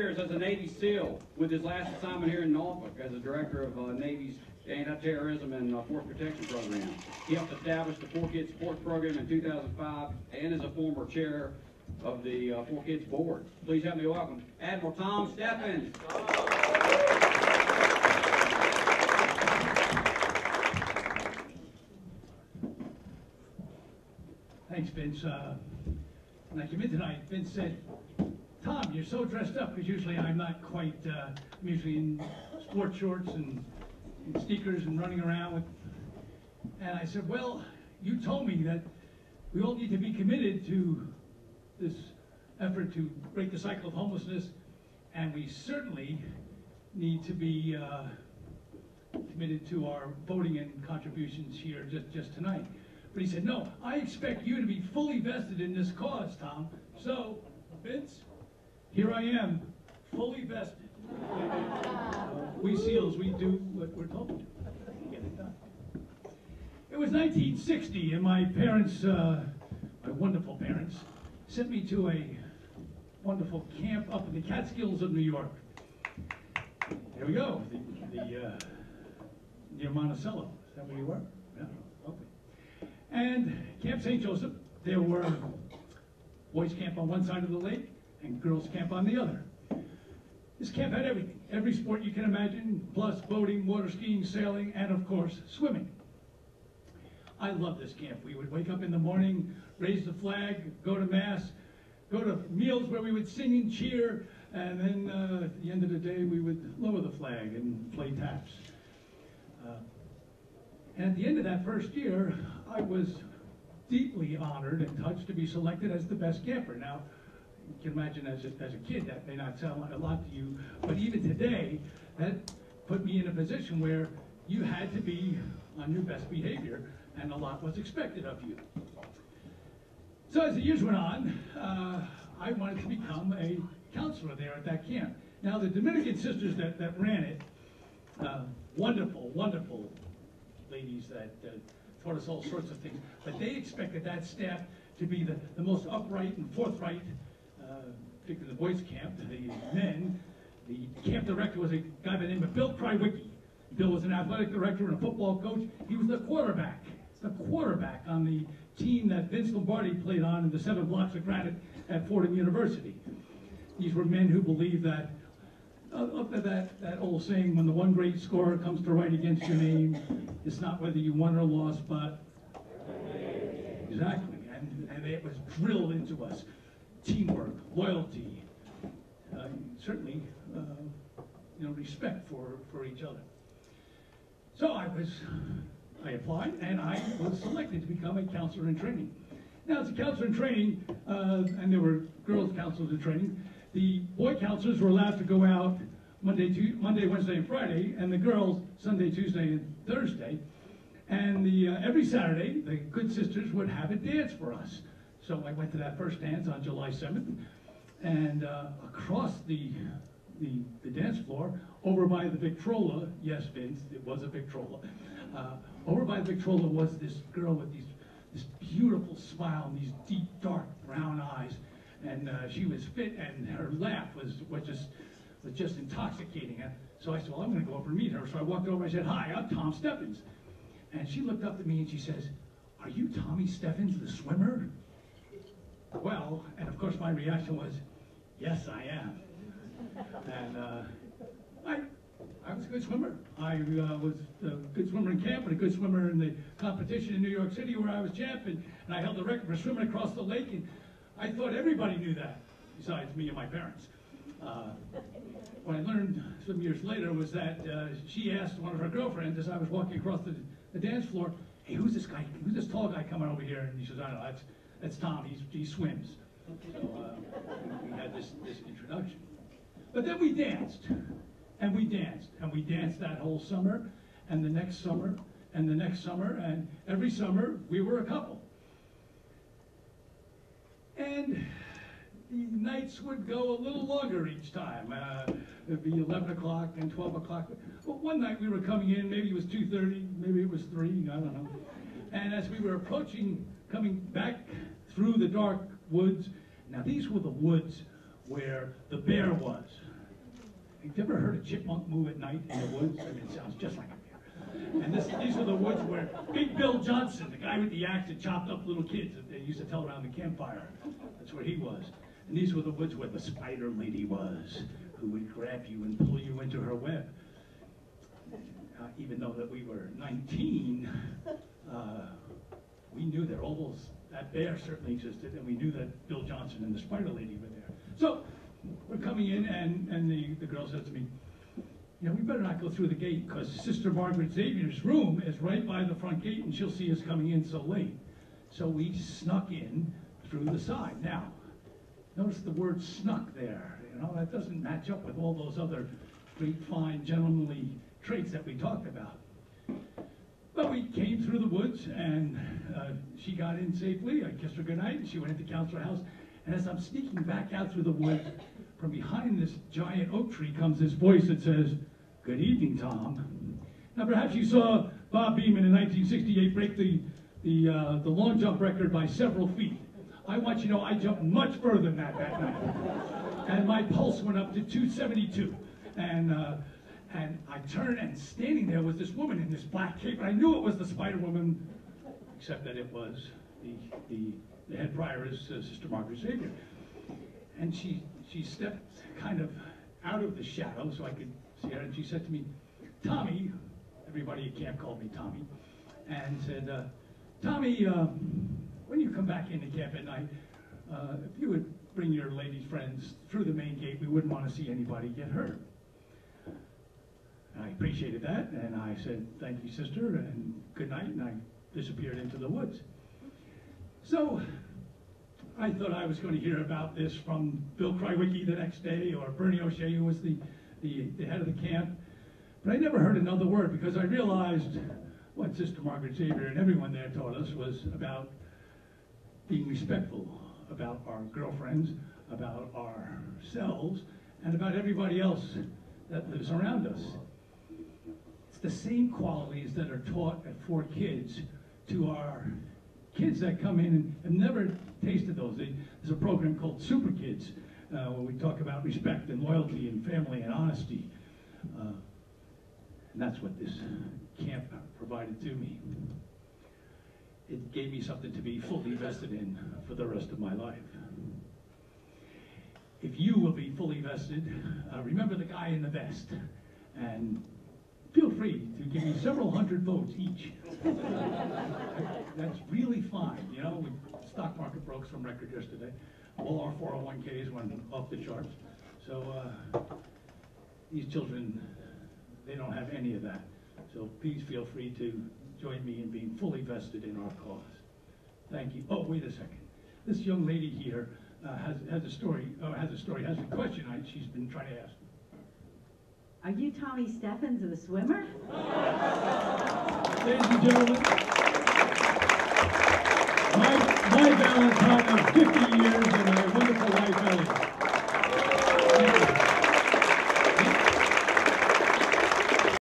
years as a Navy SEAL, with his last assignment here in Norfolk as the director of Navy's Anti-Terrorism and Force Protection Program. He helped establish the ForKids sports program in 2005 and is a former chair of the ForKids board. Please help me welcome Admiral Tom Steffens. Thanks, Vince. When I came in tonight, Vince said, "Tom, you're so dressed up," because usually I'm not quite, I'm usually in sports shorts and sneakers and running around with, and I said, well, you told me that we all need to be committed to this effort to break the cycle of homelessness, and we certainly need to be committed to our voting and contributions here just tonight. But he said, no, I expect you to be fully vested in this cause, Tom. So, Vince, here I am, fully vested. We SEALs, we do what we're told to. Get it done. It was 1960, and my parents, my wonderful parents, sent me to a wonderful camp up in the Catskills of New York. There we go, near Monticello. Is that where you were? Yeah, lovely. And Camp St. Joseph, there were boys' camp on one side of the lake and girls' camp on the other. This camp had everything, every sport you can imagine, plus boating, water skiing, sailing, and of course, swimming. I loved this camp. We would wake up in the morning, raise the flag, go to mass, go to meals where we would sing and cheer, and then at the end of the day, we would lower the flag and play taps. And at the end of that first year, I was deeply honored and touched to be selected as the best camper. Now, you can imagine as a kid, that may not sound like a lot to you, but even today, that put me in a position where you had to be on your best behavior, and a lot was expected of you. So as the years went on, I wanted to become a counselor there at that camp. Now, the Dominican sisters that ran it, wonderful, wonderful ladies that taught us all sorts of things, but they expected that staff to be the most upright and forthright, particularly the boys' camp, the men. The camp director was a guy by the name of Bill Krywicki. Bill was an athletic director and a football coach. He was the quarterback on the team that Vince Lombardi played on in the 7 blocks of granite at Fordham University. These were men who believed that, that old saying, when the one great scorer comes to write against your name, it's not whether you won or lost, but exactly. And it was drilled into us. Teamwork, loyalty, certainly, respect for each other. So I applied, and I was selected to become a counselor in training. Now, as a counselor in training, and there were girls counselors in training, the boy counselors were allowed to go out Monday, Wednesday, and Friday, and the girls Sunday, Tuesday, and Thursday. And every Saturday, the good sisters would have a dance for us. So I went to that first dance on July 7th, and across the dance floor, over by the Victrola, yes, Vince, it was a Victrola, over by the Victrola was this girl with this beautiful smile and these deep, dark brown eyes, and she was fit, and her laugh was just intoxicating. So I said, well, I'm going to go over and meet her. So I walked over and I said, hi, I'm Tom Steffens. And she looked up at me and she says, are you Tommy Steffens, the swimmer? Well, and of course my reaction was, yes, I am. And I was a good swimmer. I was a good swimmer in camp and a good swimmer in the competition in New York City where I was champion, and I held the record for swimming across the lake, and I thought everybody knew that, besides me and my parents. What I learned some years later was that she asked one of her girlfriends as I was walking across the dance floor, hey, who's this guy, who's this tall guy coming over here? And he says, I don't know, that's Tom, he swims. So we had this introduction. But then we danced, and we danced, and we danced that whole summer, and the next summer, and the next summer, and every summer we were a couple. And the nights would go a little longer each time. It'd be 11 o'clock and 12 o'clock. But one night we were coming in, maybe it was 2:30, maybe it was 3, I don't know. And as we were approaching, coming back through the dark woods, now these were the woods where the bear was. Have you ever heard a chipmunk move at night in the woods? I mean, it sounds just like a bear. And these are the woods where Big Bill Johnson, the guy with the axe that chopped up little kids that they used to tell around the campfire, that's where he was. And these were the woods where the spider lady was, who would grab you and pull you into her web. Even though that we were 19, we knew that that bear certainly existed, and we knew that Bill Johnson and the spider lady were there. So we're coming in, and the girl says to me, you know, we better not go through the gate, because Sister Margaret Xavier's room is right by the front gate, and she'll see us coming in so late. So we snuck in through the side. Now, notice the word snuck there. You know, that doesn't match up with all those other great, fine, gentlemanly traits that we talked about. But we came through the woods, and she got in safely. I kissed her goodnight, and she went into Counselor House. And as I'm sneaking back out through the woods, from behind this giant oak tree comes this voice that says, "Good evening, Tom." Now, perhaps you saw Bob Beamon in 1968 break the long jump record by several feet. I want you to know I jumped much further than that night. And my pulse went up to 272. And I turned, and standing there was this woman in this black cape, and I knew it was the Spider Woman, except that it was the head prioress, Sister Margaret Xavier. And she stepped kind of out of the shadow so I could see her, and she said to me, "Tommy," everybody at camp called me Tommy, and said, "Tommy, when you come back into camp at night, if you would bring your lady friends through the main gate, we wouldn't want to see anybody get hurt." I appreciated that, and I said, "Thank you, sister," and good night, and I disappeared into the woods. So I thought I was going to hear about this from Bill Krywicki the next day, or Bernie O'Shea, who was the head of the camp. But I never heard another word, because I realized what Sister Margaret Xavier and everyone there taught us was about being respectful about our girlfriends, about ourselves, and about everybody else that lives around us. It's the same qualities that are taught at ForKids to our kids that come in and have never tasted those. There's a program called Super Kids, where we talk about respect and loyalty and family and honesty. And that's what this camp provided to me. It gave me something to be fully vested in for the rest of my life. If you will be fully vested, remember the guy in the vest, and feel free to give me several hundred votes each. That's really fine. You know, the stock market broke some record yesterday. All our 401ks went off the charts. So these children, they don't have any of that. So please feel free to join me in being fully vested in our cause. Thank you. Oh, wait a second. This young lady here has a question she's been trying to ask. Are you Tommy Steffens, the swimmer? Ladies and gentlemen, my Valentine of 50 years